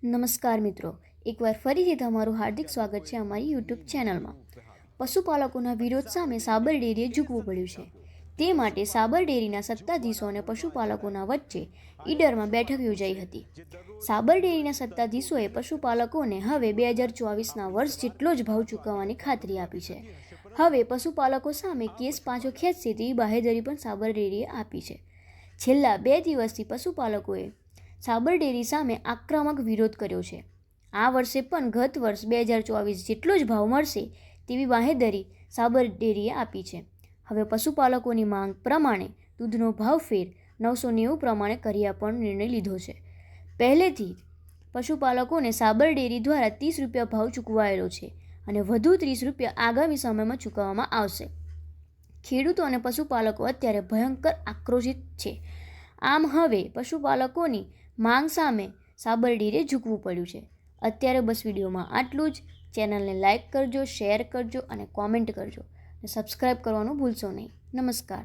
નમસ્કાર મિત્રો, એકવાર ફરીથી તમારું હાર્દિક સ્વાગત છે અમારી યુટ્યુબ ચેનલમાં। પશુપાલકોના વિરોધ સામે સાબર ડેરીએ ઝૂકવું પડ્યું છે। તે માટે સાબર ડેરીના સત્તાધીશો અને પશુપાલકોના વચ્ચે ઈડરમાં બેઠક યોજાઈ હતી। સાબર ડેરીના સત્તાધીશોએ પશુપાલકોને હવે 2024ના વર્ષ જેટલો જ ભાવ ચૂકવવાની ખાતરી આપી છે। હવે પશુપાલકો સામે કેસ પાછો ખેંચશે તેવી બાહેધરી પણ સાબર ડેરીએ આપી છે। છેલ્લા 2 દિવસથી પશુપાલકોએ સાબર ડેરી સામે આક્રમક વિરોધ કર્યો છે। આ વર્ષે પણ ગત વર્ષ 2024 જેટલો જ ભાવ મળશે તેવી બાહેધરી સાબર ડેરીએ આપી છે। હવે પશુપાલકોની માંગ પ્રમાણે દૂધનો ભાવ ફેર 990 પ્રમાણે કરી આપવાનો નિર્ણય લીધો છે। પહેલેથી પશુપાલકોને સાબર ડેરી દ્વારા 30 રૂપિયા ભાવ ચૂકવાયેલો છે અને વધુ 30 રૂપિયા આગામી સમયમાં ચૂકવવામાં આવશે। ખેડૂતો અને પશુપાલકો અત્યારે ભયંકર આક્રોશિત છે। આમ હવે પશુપાલકોની માંગ સામે સાબર ડેરીએ ઝૂકવું પડ્યું છે। અત્યારે બસ વિડીયોમાં આટલું જ। ચેનલને લાઇક કરજો, શેર કરજો અને કોમેન્ટ કરજો અને સબસ્ક્રાઈબ કરવાનું ભૂલશો નહીં। નમસ્કાર।